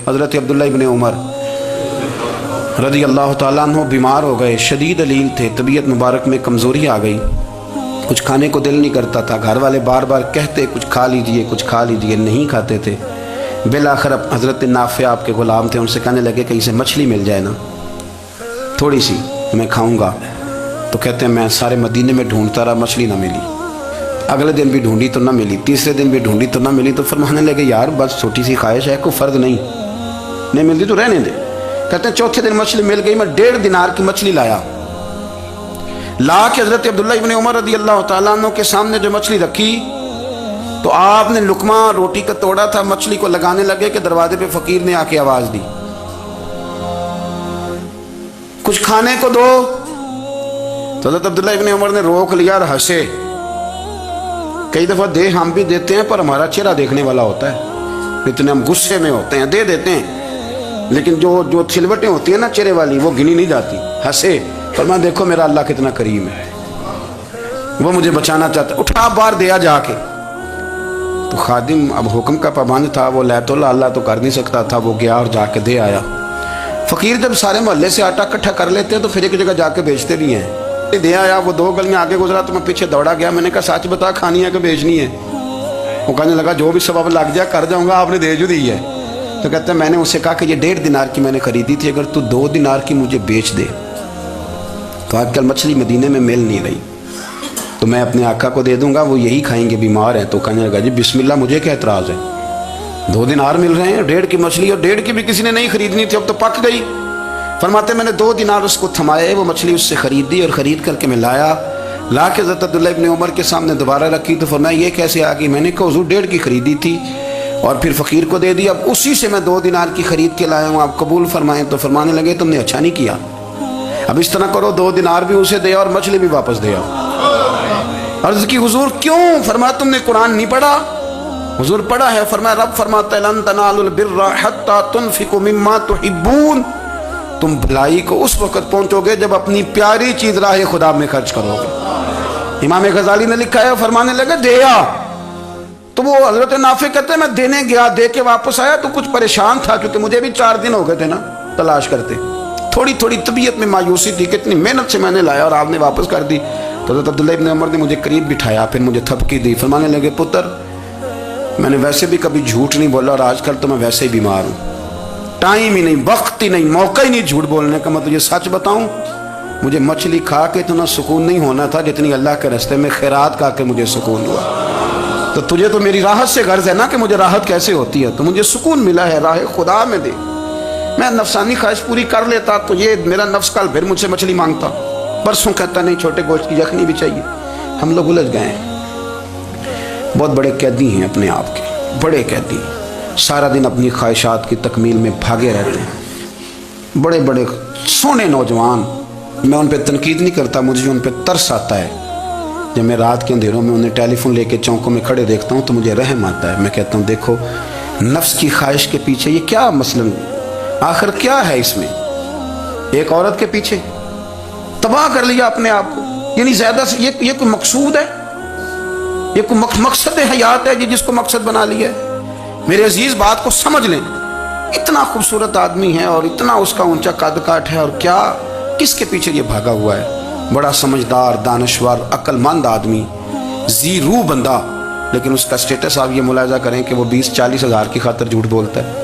حضرت عبداللہ ابن عمر رضی اللہ تعالیٰ عنہ بیمار ہو گئے، شدید علیل تھے، طبیعت مبارک میں کمزوری آ گئی، کچھ کھانے کو دل نہیں کرتا تھا، گھر والے بار بار کہتے کچھ کھا لیجئے کچھ کھا لیجئے، نہیں کھاتے تھے۔ بالآخر حضرت نافع آپ کے غلام تھے، ان سے کہنے لگے کہیں سے مچھلی مل جائے نا تھوڑی سی، میں کھاؤں گا۔ تو کہتے ہیں میں سارے مدینے میں ڈھونڈتا رہا، مچھلی نہ ملی، اگلے دن بھی ڈھونڈی تو نہ ملی، تیسرے دن بھی ڈھونڈی تو نہ ملی، تو فرمانے لگے یار بس چھوٹی سی خواہش ہے، کوئی فرض نہیں ملتی تو رہنے دے۔ کہتے ہیں چوتھے دن مچھلی مل گئی، میں 1.5 دینار کی مچھلی لایا، لا کے حضرت عبداللہ ابن عمر رضی اللہ تعالیٰ عنہ کے سامنے جو مچھلی رکھی تو آپ نے لقمہ روٹی کا توڑا تھا، مچھلی کو لگانے لگے کہ دروازے پہ فقیر نے آ کے آواز دی کچھ کھانے کو دو۔ تو حضرت عبداللہ ابن عمر نے روک لیا اور ہنسے، کئی دفعہ دے ہم بھی دیتے ہیں پر ہمارا چہرہ دیکھنے والا ہوتا ہے، اتنے ہم غصے میں ہوتے ہیں دے دیتے ہیں، لیکن جو چھلوٹیں ہوتی ہیں نا چہرے والی وہ گنی نہیں جاتی۔ ہنسے، فرمایا دیکھو میرا اللہ کتنا کریم ہے، وہ مجھے بچانا چاہتا ہے، اٹھا بار دیا جا کے۔ تو خادم اب حکم کا پابند تھا، وہ لیت اللہ تو کر نہیں سکتا تھا، وہ گیا اور جا کے دے آیا۔ فقیر جب سارے محلے سے آٹا اکٹھا کر لیتے ہیں تو پھر ایک جگہ جا کے بیچتے بھی ہیں۔ دے آیا، وہ 2 گلیاں آگے گزرا تو میں پیچھے دوڑا گیا، میں نے کہا سچ بتا کھانی ہے کہ بیچنی ہے؟ وہ کہنے لگا جو بھی سبب لگ جائے کر جاؤں گا، آپ نے دے جو دی ہے۔ تو کہتے ہیں میں نے اس سے کہا کہ یہ 1.5 دینار کی میں نے خریدی تھی، اگر تو 2 دینار کی مجھے بیچ دے، تو آج کل مچھلی مدینے میں مل نہیں رہی تو میں اپنے آقا کو دے دوں گا، وہ یہی کھائیں گے، بیمار ہیں۔ تو کہنے لگا جی بسم اللہ، مجھے کیا اعتراض ہے، 2 دینار مل رہے ہیں، 1.5 کی مچھلی، اور 1.5 کی بھی کسی نے نہیں خریدنی تھی، اب تو پک گئی۔ فرماتے میں نے 2 دینار اس کو تھمائے، وہ مچھلی اس سے خریدی اور خرید کر کے میں لا کے حضرت عبداللہ ابن عمر کے سامنے دوبارہ رکھی۔ تو فرمایا یہ کیسے آ گئی؟ میں نے کہا حضور 1.5 کی خریدی تھی اور پھر فقیر کو دے دی، اب اسی سے میں 2 دینار کی خرید کے لایا ہوں، آپ قبول فرمائیں۔ تو فرمانے لگے تم نے اچھا نہیں کیا، اب اس طرح کرو 2 دینار بھی اسے دے اور مچھلی بھی واپس دے آؤ۔ عرض کی حضور کیوں؟ فرمایا تم نے قرآن نہیں پڑھا؟ حضور پڑھا ہے۔ فرمایا رب فرماتا ہے لن تنالوا البر حتى تنفقوا مما تحبون، تم بھلائی کو اس وقت پہنچو گے جب اپنی پیاری چیز راہ خدا میں خرچ کرو گے۔ امام غزالی نے لکھا ہے، فرمانے لگے دیا، تو وہ حضرت نافع کہتے ہیں میں دینے گیا، دے کے واپس آیا تو کچھ پریشان تھا کیونکہ مجھے بھی 4 دن ہو گئے تھے نا تلاش کرتے، تھوڑی طبیعت میں مایوسی تھی کہ اتنی محنت سے میں نے لایا اور آپ نے واپس کر دی۔ تو حضرت عبداللہ ابن عمر نے مجھے قریب بٹھایا، پھر مجھے تھپکی دی، فرمانے لگے پتر میں نے ویسے بھی کبھی جھوٹ نہیں بولا اور آج کل تو میں ویسے ہی بیمار ہوں، ٹائم ہی نہیں، وقت ہی نہیں، موقع ہی نہیں جھوٹ بولنے کا، میں تجھے سچ بتاؤں مجھے مچھلی کھا کے اتنا سکون نہیں ہونا تھا جتنی اللہ کے راستے میں خیرات کھا کے مجھے سکون ہوا۔ تو تجھے تو میری راحت سے غرض ہے نا کہ مجھے راحت کیسے ہوتی ہے، تو مجھے سکون ملا ہے راہ خدا میں دے، میں نفسانی خواہش پوری کر لیتا تو یہ میرا نفس کل پھر مجھ سے مچھلی مانگتا، پرسوں کہتا نہیں چھوٹے گوشت کی یخنی بھی چاہیے۔ ہم لوگ الجھ گئے ہیں، بہت بڑے قیدی ہیں اپنے آپ کے، بڑے قیدی، سارا دن اپنی خواہشات کی تکمیل میں بھاگے رہتے ہیں، بڑے بڑے سونے نوجوان، میں ان پہ تنقید نہیں کرتا، مجھے ان پہ ترس آتا ہے۔ جب میں رات کے اندھیروں میں انہیں ٹیلی فون لے کے چوکوں میں کھڑے دیکھتا ہوں تو مجھے رحم آتا ہے، میں کہتا ہوں دیکھو نفس کی خواہش کے پیچھے یہ کیا مثلاً آخر کیا ہے، اس میں ایک عورت کے پیچھے تباہ کر لیا اپنے آپ کو، یعنی زیادہ سے یہ کوئی مقصود ہے، یہ کوئی مقصد حیات ہے جس کو مقصد بنا لیا ہے؟ میرے عزیز بات کو سمجھ لیں، اتنا خوبصورت آدمی ہے اور اتنا اس کا اونچا قد کاٹ ہے، اور کیا کس کے پیچھے یہ بھاگا ہوا ہے؟ بڑا سمجھدار، دانشور، عقل مند آدمی، ذی روح بندہ، لیکن اس کا سٹیٹس آپ یہ ملاحظہ کریں کہ وہ 20-40 ہزار کی خاطر جھوٹ بولتا ہے۔